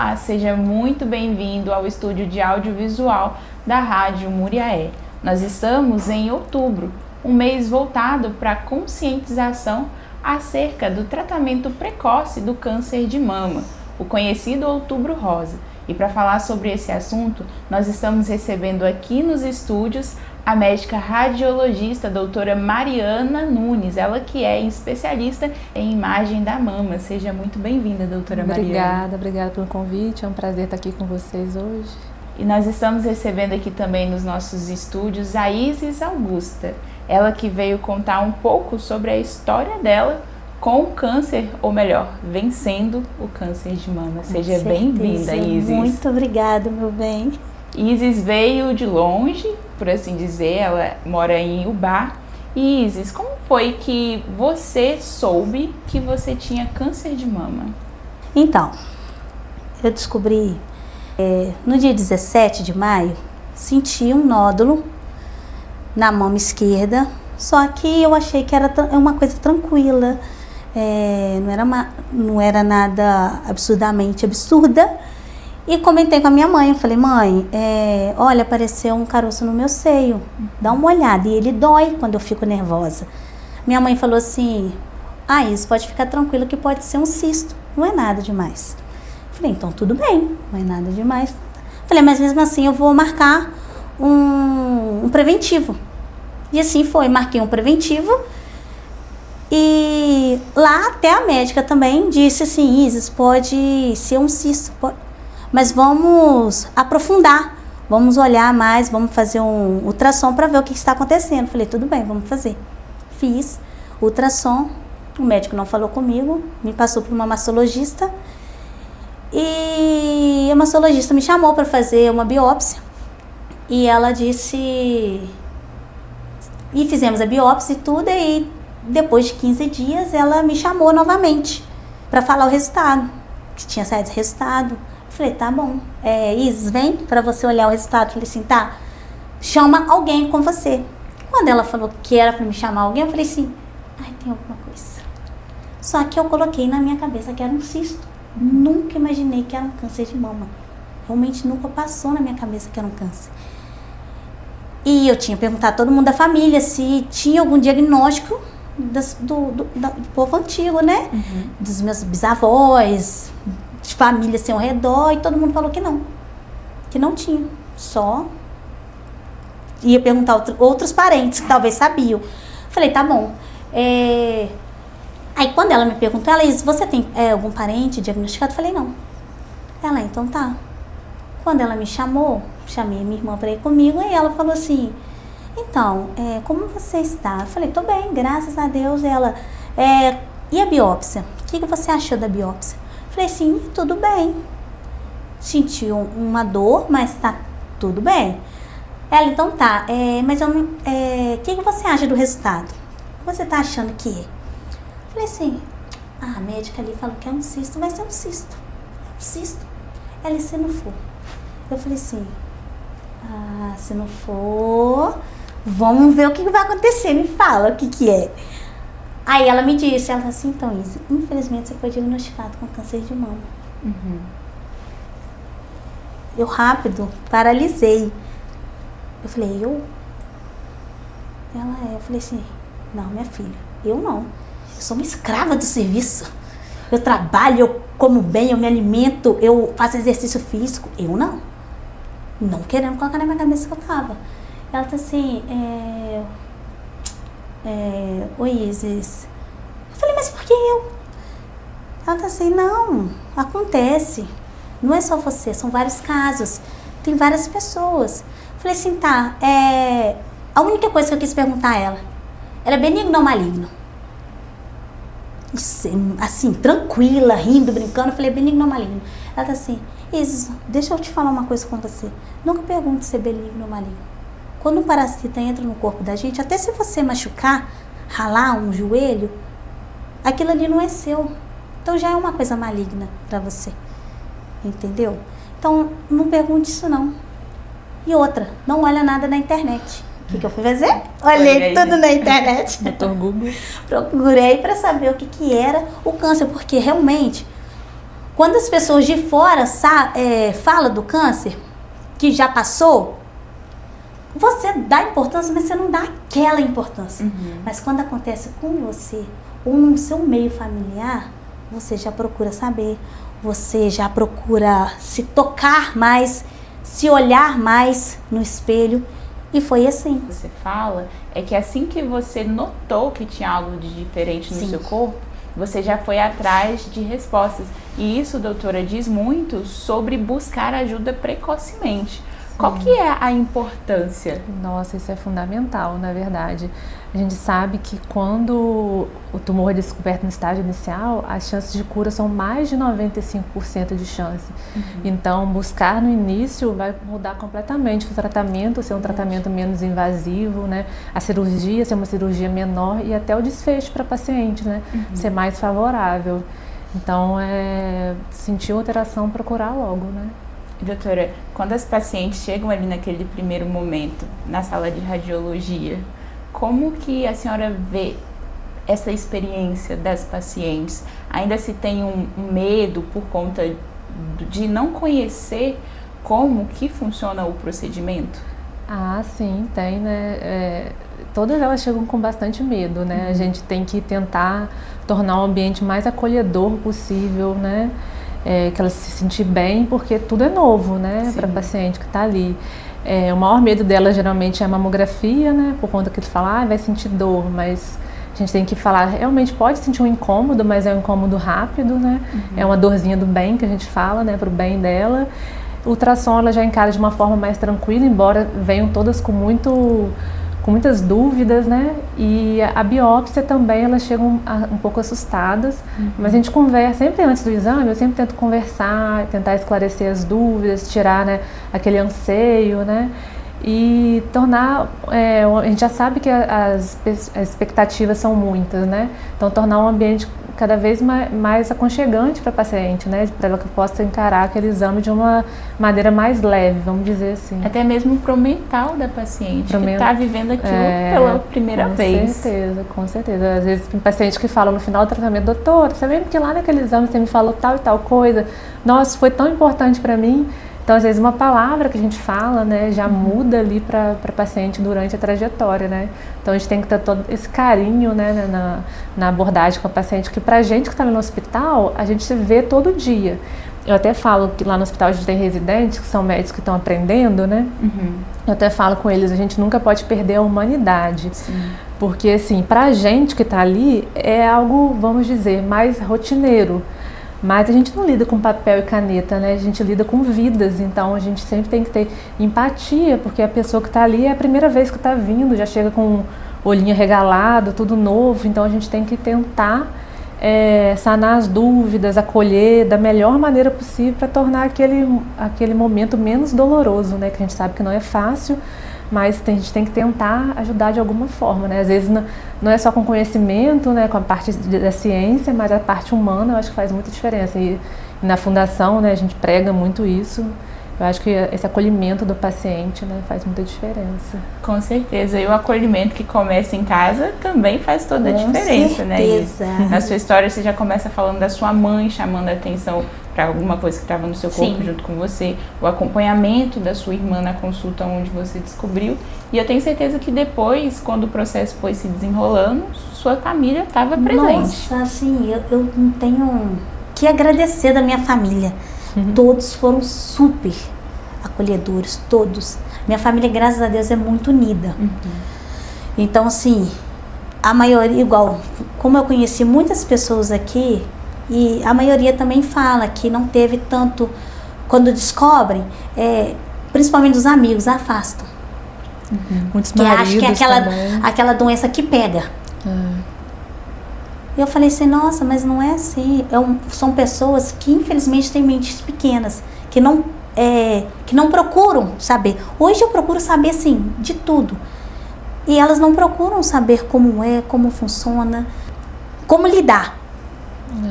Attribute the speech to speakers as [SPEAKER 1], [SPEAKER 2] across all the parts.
[SPEAKER 1] Olá, seja muito bem-vindo ao estúdio de audiovisual da Rádio Muriaé. Nós estamos em outubro, um mês voltado para a conscientização acerca do tratamento precoce do câncer de mama, o conhecido Outubro Rosa. E para falar sobre esse assunto, nós estamos recebendo aqui nos estúdios a médica radiologista doutora Mariana Nunes, ela que é especialista em imagem da mama. Seja muito bem-vinda, doutora Mariana.
[SPEAKER 2] Obrigada pelo convite, é um prazer estar aqui com vocês hoje.
[SPEAKER 1] E nós estamos recebendo aqui também nos nossos estúdios a Isis Augusta, ela que veio contar um pouco sobre a história dela com o câncer, ou melhor, vencendo o câncer de mama. Seja bem-vinda, Isis.
[SPEAKER 3] Muito obrigada, meu bem.
[SPEAKER 1] Isis veio de longe, por assim dizer, ela mora em Ubá. E Isis, como foi que você soube que você tinha câncer de mama?
[SPEAKER 3] Então, eu descobri no dia 17 de maio, senti um nódulo na mama esquerda, só que eu achei que era uma coisa tranquila, não era nada absurdamente absurda. E comentei com a minha mãe, eu falei, mãe, olha, apareceu um caroço no meu seio, dá uma olhada, e ele dói quando eu fico nervosa. Minha mãe falou assim, isso pode ficar tranquilo que pode ser um cisto, não é nada demais. Eu falei, então tudo bem, não é nada demais. Eu falei, mas mesmo assim eu vou marcar um preventivo. E assim foi, marquei um preventivo. E lá até a médica também disse assim, Isis, pode ser um cisto, mas vamos aprofundar, vamos olhar mais, vamos fazer um ultrassom para ver o que está acontecendo. Falei, tudo bem, vamos fazer. Fiz ultrassom, o médico não falou comigo, me passou para uma mastologista e a mastologista me chamou para fazer uma biópsia e ela disse, e fizemos a biópsia e tudo, e depois de 15 dias ela me chamou novamente para falar o resultado, que tinha saído o resultado. Falei, tá bom, Isis, vem para você olhar o resultado. Falei assim, tá, chama alguém com você. Quando ela falou que era para me chamar alguém, eu falei assim, tem alguma coisa. Só que eu coloquei na minha cabeça que era um cisto. Nunca imaginei que era um câncer de mama. Realmente nunca passou na minha cabeça que era um câncer. E eu tinha perguntado a todo mundo da família se tinha algum diagnóstico do povo antigo, né? Uhum. Dos meus bisavós, de família assim ao redor, e todo mundo falou que não tinha, só ia perguntar outros parentes que talvez sabiam. Falei, tá bom. Aí quando ela me perguntou, ela disse, você tem algum parente diagnosticado? Falei, não. Ela, então tá. Quando ela me chamou, chamei a minha irmã para ir comigo, e ela falou assim, então, como você está? Eu falei, tô bem, graças a Deus. Ela, e a biópsia? O que você achou da biópsia? Falei assim, tudo bem. Senti uma dor, mas tá tudo bem. Ela, então tá, mas eu não. O que você acha do resultado? O que você tá achando que é? Falei assim, a médica ali falou que é um cisto, vai ser um cisto. É um cisto. Ela, se não for. Eu falei assim, se não for, vamos ver o que vai acontecer, me fala o que é. Aí ela me disse, ela assim, então Isis, infelizmente você foi diagnosticado com câncer de mama. Uhum. Eu rápido paralisei. Eu falei, eu? Eu falei assim, não, minha filha, eu não. Eu sou uma escrava do serviço. Eu trabalho, eu como bem, eu me alimento, eu faço exercício físico. Eu não. Não querendo colocar na minha cabeça que eu tava. Ela tá assim, oi Isis. Eu falei, mas por que eu? Ela tá assim, não, acontece. Não é só você, são vários casos. Tem várias pessoas. Eu falei assim, tá, a única coisa que eu quis perguntar a ela, era benigno ou maligno? Assim, tranquila, rindo, brincando, eu falei, benigno ou maligno? Ela tá assim, Isis, deixa eu te falar uma coisa com você. Nunca pergunte se é benigno ou maligno. Quando um parasita entra no corpo da gente, até se você machucar, ralar um joelho, aquilo ali não é seu. Então já é uma coisa maligna para você. Entendeu? Então não pergunte isso não. E outra, não olha nada na internet. O que eu fui fazer? Olhei tudo na internet.
[SPEAKER 2] Doutor Google.
[SPEAKER 3] Procurei para saber o que era o câncer, porque realmente quando as pessoas de fora falam do câncer, que já passou, você dá importância, mas você não dá aquela importância. Mas quando acontece com você, ou no seu meio familiar, você já procura saber, você já procura se tocar mais, se olhar mais no espelho. E foi assim.
[SPEAKER 1] Você fala é que assim que você notou que tinha algo de diferente no seu corpo, você já foi atrás de respostas. E isso, doutora, diz muito sobre buscar ajuda precocemente. Qual que é a importância?
[SPEAKER 2] Nossa, isso é fundamental, na verdade. A gente sabe que quando o tumor é descoberto no estágio inicial, as chances de cura são mais de 95% de chance. Então, buscar no início vai mudar completamente o tratamento, ser um tratamento menos invasivo, né? A cirurgia ser uma cirurgia menor e até o desfecho para a paciente, né? Ser mais favorável. Então, sentir alteração, procurar logo, né?
[SPEAKER 1] Doutora, quando as pacientes chegam ali naquele primeiro momento, na sala de radiologia, como que a senhora vê essa experiência das pacientes? Ainda se tem um medo por conta de não conhecer como que funciona o procedimento?
[SPEAKER 2] Ah, sim, tem, né? Todas elas chegam com bastante medo, né? A gente tem que tentar tornar o ambiente mais acolhedor possível, né? Que ela se sentir bem, porque tudo é novo, né, para a paciente que está ali. O maior medo dela geralmente é a mamografia, né, por conta que tu fala, vai sentir dor, mas a gente tem que falar, realmente pode sentir um incômodo, mas é um incômodo rápido, né, é uma dorzinha do bem que a gente fala, né, para o bem dela. O ultrassom ela já encara de uma forma mais tranquila, embora venham todas com muitas dúvidas, né? E a biópsia também, elas chegam um pouco assustadas, mas a gente conversa, sempre antes do exame, eu sempre tento conversar, tentar esclarecer as dúvidas, tirar, né, aquele anseio, né? E tornar, a gente já sabe que as expectativas são muitas, né? Então tornar um ambiente cada vez mais aconchegante para a paciente, né? Para ela que possa encarar aquele exame de uma maneira mais leve, vamos dizer assim.
[SPEAKER 1] Até mesmo pro mental da paciente, que está vivendo aquilo pela primeira vez.
[SPEAKER 2] Com certeza. Às vezes tem paciente que fala no final do tratamento, doutora, você lembra que lá naquele exame você me falou tal e tal coisa? Nossa, foi tão importante para mim. Então, às vezes, uma palavra que a gente fala, né, já muda ali para a paciente durante a trajetória, né? Então, a gente tem que ter todo esse carinho, né, na abordagem com a paciente, que para a gente que está no hospital, a gente se vê todo dia. Eu até falo que lá no hospital a gente tem residentes, que são médicos que estão aprendendo, né? Eu até falo com eles, a gente nunca pode perder a humanidade. Porque, assim, para a gente que está ali, é algo, vamos dizer, mais rotineiro. Mas a gente não lida com papel e caneta, né? A gente lida com vidas, então a gente sempre tem que ter empatia, porque a pessoa que está ali é a primeira vez que está vindo, já chega com o olhinho regalado, tudo novo, então a gente tem que tentar sanar as dúvidas, acolher da melhor maneira possível para tornar aquele momento menos doloroso, né? Que a gente sabe que não é fácil, mas a gente tem que tentar ajudar de alguma forma, né? Às vezes não é só com conhecimento, né, com a parte da ciência, mas a parte humana eu acho que faz muita diferença. E na fundação, né, a gente prega muito isso. Eu acho que esse acolhimento do paciente, né, faz muita diferença.
[SPEAKER 1] Com certeza. E o acolhimento que começa em casa também faz toda a diferença, né? E na sua história você já começa falando da sua mãe, chamando a atenção para alguma coisa que estava no seu corpo junto com você, o acompanhamento da sua irmã na consulta onde você descobriu. E eu tenho certeza que depois, quando o processo foi se desenrolando, sua família estava presente.
[SPEAKER 3] Nossa, assim, eu não tenho que agradecer da minha família. Todos foram super acolhedores, todos. Minha família, graças a Deus, é muito unida. Então, assim, a maioria, igual, como eu conheci muitas pessoas aqui, e a maioria também fala que não teve tanto, quando descobrem, principalmente os amigos, afastam.
[SPEAKER 2] Muitos
[SPEAKER 3] que
[SPEAKER 2] maridos
[SPEAKER 3] acham que é aquela doença que pega. Eu falei assim, nossa, mas não é assim. São pessoas que infelizmente têm mentes pequenas, que não procuram saber. Hoje eu procuro saber, assim, de tudo. E elas não procuram saber como funciona, como lidar.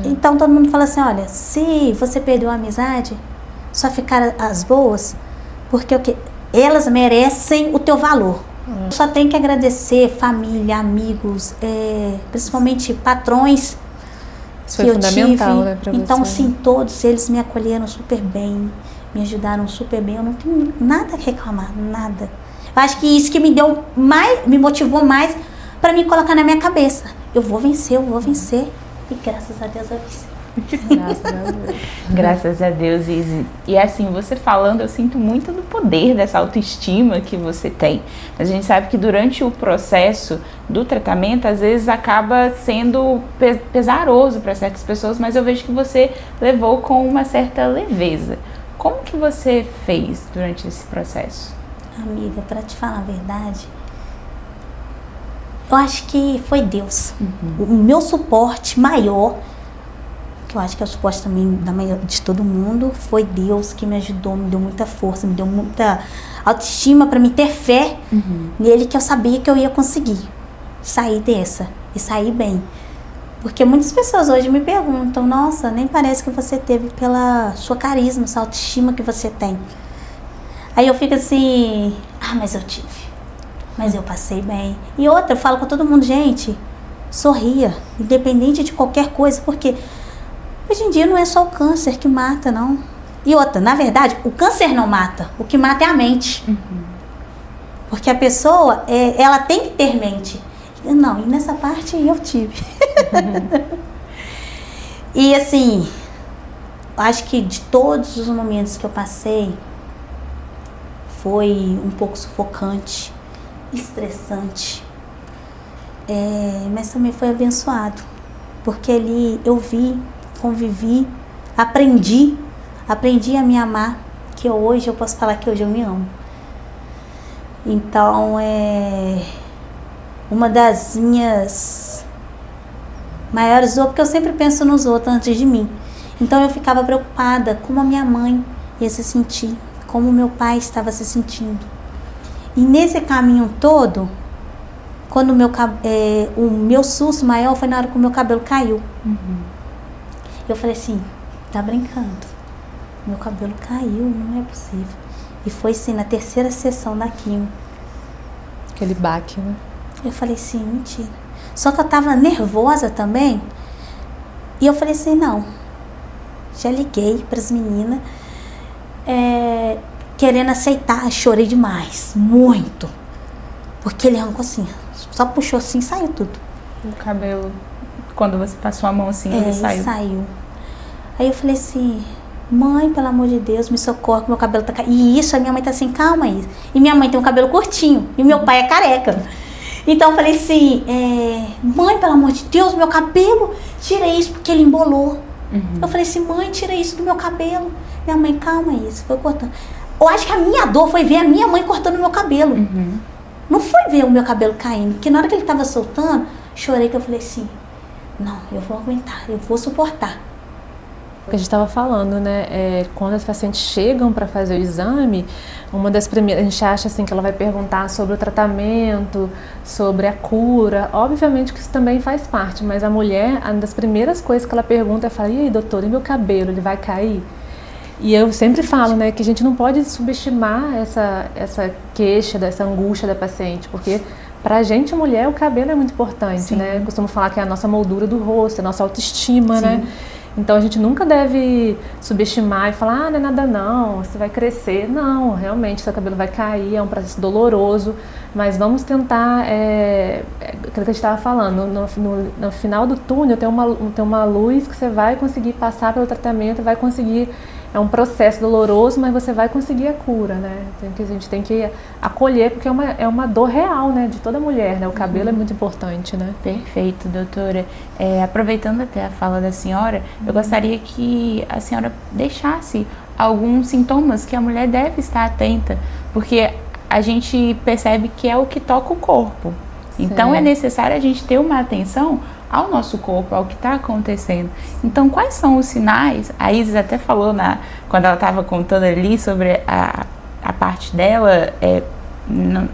[SPEAKER 3] Então todo mundo fala assim, olha, se você perdeu a amizade, só ficar as boas, porque elas merecem o teu valor. Só tem que agradecer família, amigos, principalmente patrões,
[SPEAKER 2] Isso foi fundamental, né, pra
[SPEAKER 3] então,
[SPEAKER 2] você,
[SPEAKER 3] sim,
[SPEAKER 2] né?
[SPEAKER 3] todos eles me acolheram super bem, me ajudaram super bem. Eu não tenho nada a reclamar, nada. Eu acho que isso que me deu mais, me motivou mais para me colocar na minha cabeça. Eu vou vencer. E graças a Deus eu venci.
[SPEAKER 2] Graças a Deus.
[SPEAKER 1] Graças a Deus, Izzy. E assim, você falando, eu sinto muito do poder dessa autoestima que você tem. A gente sabe que durante o processo do tratamento, às vezes acaba sendo pesaroso para certas pessoas, mas eu vejo que você levou com uma certa leveza. Como que você fez durante esse processo?
[SPEAKER 3] Amiga, para te falar a verdade, eu acho que foi Deus. O meu suporte maior, que eu acho que é o suporte também de todo mundo, foi Deus que me ajudou, me deu muita força, me deu muita autoestima para me ter fé nele, que eu sabia que eu ia conseguir sair dessa e sair bem. Porque muitas pessoas hoje me perguntam, nossa, nem parece que você teve pela sua carisma, sua autoestima que você tem. Aí eu fico assim, mas eu tive, mas eu passei bem. E outra, eu falo com todo mundo, gente, sorria, independente de qualquer coisa, porque hoje em dia não é só o câncer que mata, não. E outra, na verdade, o câncer não mata. O que mata é a mente. Porque a pessoa, ela tem que ter mente. Não, e nessa parte eu tive. E assim, acho que de todos os momentos que eu passei, foi um pouco sufocante, estressante. Mas também foi abençoado. Porque ali eu vi, convivi, aprendi a me amar, que hoje eu posso falar que hoje eu me amo. Então, uma das minhas maiores dores, porque eu sempre penso nos outros antes de mim. Então eu ficava preocupada como a minha mãe ia se sentir, como o meu pai estava se sentindo. E nesse caminho todo, quando o meu susto maior foi na hora que o meu cabelo caiu. Eu falei assim, tá brincando? Meu cabelo caiu, não é possível. E foi assim, na terceira sessão da quimio.
[SPEAKER 2] Aquele baque, né?
[SPEAKER 3] Eu falei assim, mentira. Só que eu tava nervosa também. E eu falei assim, não. Já liguei pras meninas, querendo aceitar. Chorei demais, muito. Porque ele arrancou assim, só puxou assim, saiu tudo.
[SPEAKER 1] O cabelo, quando você passou a mão assim, ele saiu.
[SPEAKER 3] Aí eu falei assim, mãe, pelo amor de Deus, me socorre, que meu cabelo tá caindo. E isso, a minha mãe tá assim, calma aí. E minha mãe tem um cabelo curtinho, e meu pai é careca. Então eu falei assim, mãe, pelo amor de Deus, meu cabelo, tira isso, porque ele embolou. Eu falei assim, mãe, tira isso do meu cabelo. Minha mãe, calma aí, foi cortando. Eu acho que a minha dor foi ver a minha mãe cortando o meu cabelo. Não foi ver o meu cabelo caindo, porque na hora que ele tava soltando, chorei, que eu falei assim, não, eu vou aguentar, eu vou suportar.
[SPEAKER 2] Que a gente estava falando, né? Quando as pacientes chegam para fazer o exame, uma das primeiras, a gente acha assim que ela vai perguntar sobre o tratamento, sobre a cura. Obviamente que isso também faz parte, mas a mulher, uma das primeiras coisas que ela pergunta é falar, e aí, doutora, e meu cabelo, ele vai cair? E eu sempre falo, né, que a gente não pode subestimar essa queixa, dessa angústia da paciente, porque pra gente, mulher, o cabelo é muito importante, né? Eu costumo falar que é a nossa moldura do rosto, a nossa autoestima, né? Então a gente nunca deve subestimar e falar, não é nada não, você vai crescer. Não, realmente seu cabelo vai cair, é um processo doloroso, mas vamos tentar, aquilo que a gente estava falando, no final do túnel tem uma luz que você vai conseguir passar pelo tratamento, vai conseguir, é um processo doloroso, mas você vai conseguir a cura, né? A gente tem que acolher, porque é uma dor real, né, de toda mulher, né? O cabelo é muito importante, né?
[SPEAKER 1] Perfeito, doutora. Aproveitando até a fala da senhora, eu gostaria que a senhora deixasse alguns sintomas que a mulher deve estar atenta, porque a gente percebe que é o que toca o corpo. Então é necessário a gente ter uma atenção ao nosso corpo, ao que está acontecendo. Então, quais são os sinais? A Isis até falou quando ela estava contando ali sobre a parte dela,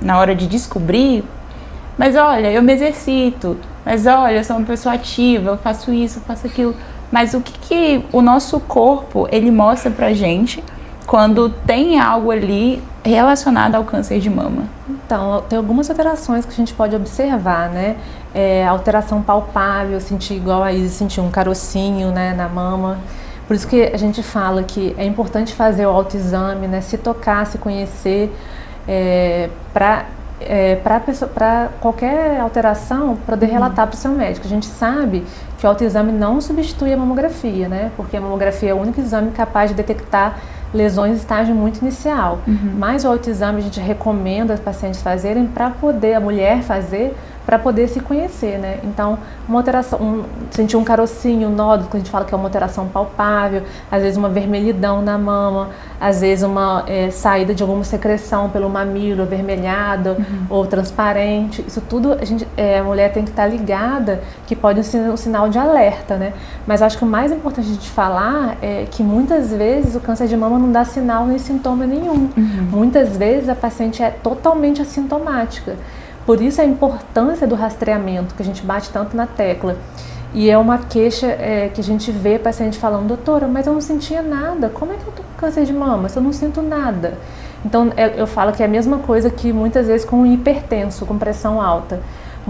[SPEAKER 1] na hora de descobrir, mas olha, eu me exercito, mas olha, eu sou uma pessoa ativa, eu faço isso, eu faço aquilo. Mas o que o nosso corpo, ele mostra pra gente quando tem algo ali relacionado ao câncer de mama?
[SPEAKER 2] Então, tem algumas alterações que a gente pode observar, né? Alteração palpável, sentir igual a Isis, sentir um carocinho, né, na mama. Por isso que a gente fala que é importante fazer o autoexame, né? Se tocar, se conhecer, para qualquer alteração, poder relatar para o seu médico. A gente sabe que o autoexame não substitui a mamografia, né? Porque a mamografia é o único exame capaz de detectar lesões em estágio muito inicial. Mas o autoexame a gente recomenda os pacientes fazerem para poder, a mulher fazer, para poder se conhecer, né? Então, uma alteração, sentir um carocinho, um nódulo, que a gente fala que é uma alteração palpável, às vezes uma vermelhidão na mama, às vezes uma saída de alguma secreção pelo mamilo, avermelhado ou transparente. Isso tudo a mulher tem que estar ligada, que pode ser um sinal de alerta, né? Mas acho que o mais importante de falar é que muitas vezes o câncer de mama não dá sinal nem sintoma nenhum. Muitas vezes a paciente é totalmente assintomática. Por isso a importância do rastreamento, que a gente bate tanto na tecla. E é uma queixa que a gente vê paciente falando: doutora, mas eu não sentia nada, como é que eu tô com câncer de mama se eu não sinto nada? Então eu falo que é a mesma coisa que muitas vezes com um hipertenso, com pressão alta.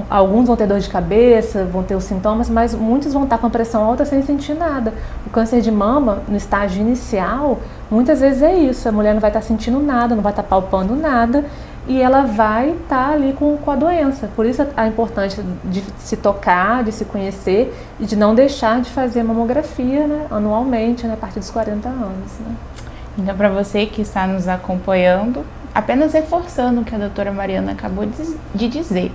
[SPEAKER 2] Alguns vão ter dor de cabeça, vão ter os sintomas, mas muitos vão estar com pressão alta sem sentir nada. O câncer de mama, no estágio inicial, muitas vezes é isso, a mulher não vai estar sentindo nada, não vai estar palpando nada, e ela vai estar ali com a doença. Por isso a importância de se tocar, de se conhecer e de não deixar de fazer mamografia, né, anualmente, né, a partir dos 40 anos. Né.
[SPEAKER 1] Então, para você que está nos acompanhando, apenas reforçando o que a doutora Mariana acabou de dizer,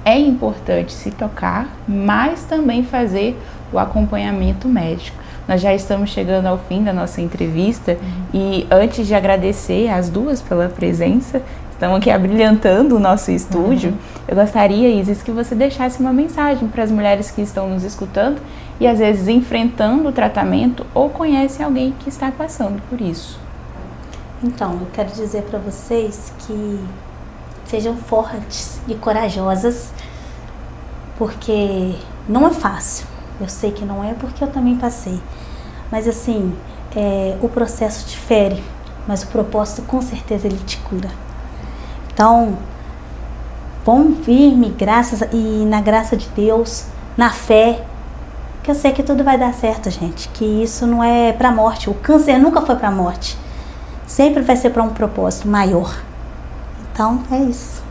[SPEAKER 1] é importante se tocar, mas também fazer o acompanhamento médico. Nós já estamos chegando ao fim da nossa entrevista e antes de agradecer as duas pela presença, estão aqui abrilhantando o nosso estúdio, eu gostaria, Isis, que você deixasse uma mensagem para as mulheres que estão nos escutando e às vezes enfrentando o tratamento ou conhecem alguém que está passando por isso.
[SPEAKER 3] Então, eu quero dizer para vocês que sejam fortes e corajosas, porque não é fácil. Eu sei que não é, porque eu também passei. Mas assim, o processo te fere, mas o propósito com certeza ele te cura. Então, vão firme, na graça de Deus, na fé, que eu sei que tudo vai dar certo, gente. Que isso não é pra morte. O câncer nunca foi pra morte. Sempre vai ser para um propósito maior. Então, é isso.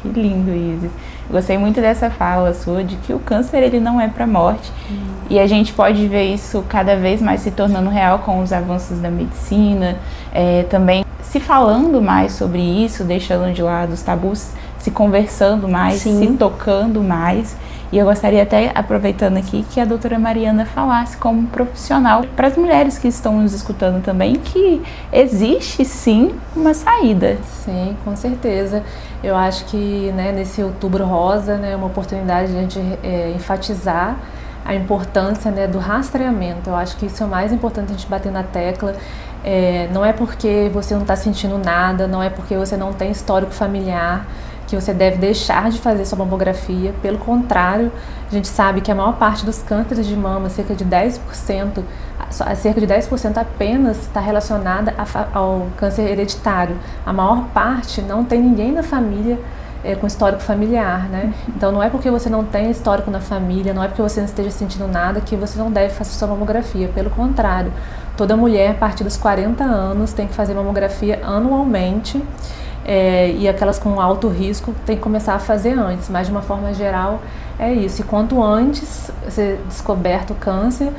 [SPEAKER 1] Que lindo, Isis. Gostei muito dessa fala sua, de que o câncer ele não é para morte. E a gente pode ver isso cada vez mais se tornando real com os avanços da medicina, também se falando mais sobre isso, deixando de lado os tabus, se conversando mais, se tocando mais. E eu gostaria até, aproveitando aqui, que a doutora Mariana falasse como profissional para as mulheres que estão nos escutando também, que existe sim uma saída.
[SPEAKER 2] Sim, com certeza. Eu acho que, né, nesse Outubro Rosa, né, é uma oportunidade de a gente enfatizar a importância, né, do rastreamento. Eu acho que isso é o mais importante, a gente bater na tecla. Não é porque você não está sentindo nada, não é porque você não tem histórico familiar que você deve deixar de fazer sua mamografia. Pelo contrário, a gente sabe que a maior parte dos cânceres de mama, cerca de 10% apenas está relacionada ao câncer hereditário. A maior parte não tem ninguém na família com histórico familiar, né? Então não é porque você não tem histórico na família, não é porque você não esteja sentindo nada que você não deve fazer sua mamografia. Pelo contrário, toda mulher a partir dos 40 anos tem que fazer mamografia anualmente. E aquelas com alto risco tem que começar a fazer antes, mas de uma forma geral é isso. E quanto antes ser descoberto o câncer,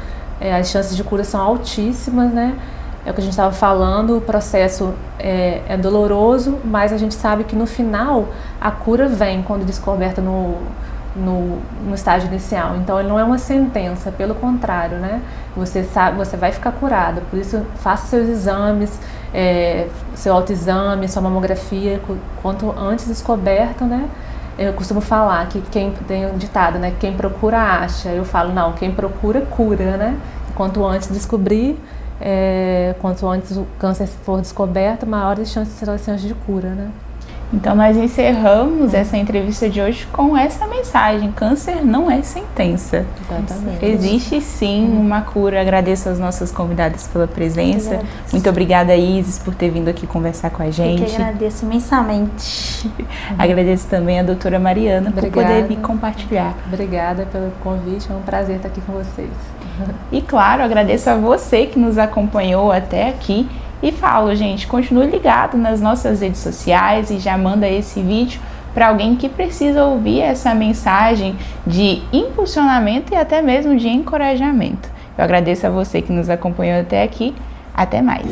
[SPEAKER 2] as chances de cura são altíssimas, né? É o que a gente estava falando, o processo é doloroso, mas a gente sabe que no final a cura vem quando descoberta no estágio inicial. Então ele não é uma sentença, pelo contrário, né? Você vai ficar curada, por isso faça seus exames, seu autoexame, sua mamografia, quanto antes descoberto, né? Eu costumo falar que quem tem um ditado, né? Quem procura acha. Eu falo, não, quem procura cura, né? Quanto antes descobrir, quanto antes o câncer for descoberto, maiores chances serão as chances de cura, né?
[SPEAKER 1] Então nós encerramos essa entrevista de hoje com essa mensagem: câncer não é sentença.
[SPEAKER 2] Exatamente.
[SPEAKER 1] Existe sim uma cura. Agradeço às nossas convidadas pela presença. Muito obrigada, Isis, por ter vindo aqui conversar com a gente.
[SPEAKER 3] Eu que agradeço imensamente.
[SPEAKER 1] Agradeço também a doutora Mariana por poder vir compartilhar.
[SPEAKER 2] Obrigada pelo convite, é um prazer estar aqui com vocês.
[SPEAKER 1] E claro, agradeço a você que nos acompanhou até aqui. E falo, gente, continue ligado nas nossas redes sociais e já manda esse vídeo para alguém que precisa ouvir essa mensagem de impulsionamento e até mesmo de encorajamento. Eu agradeço a você que nos acompanhou até aqui. Até mais!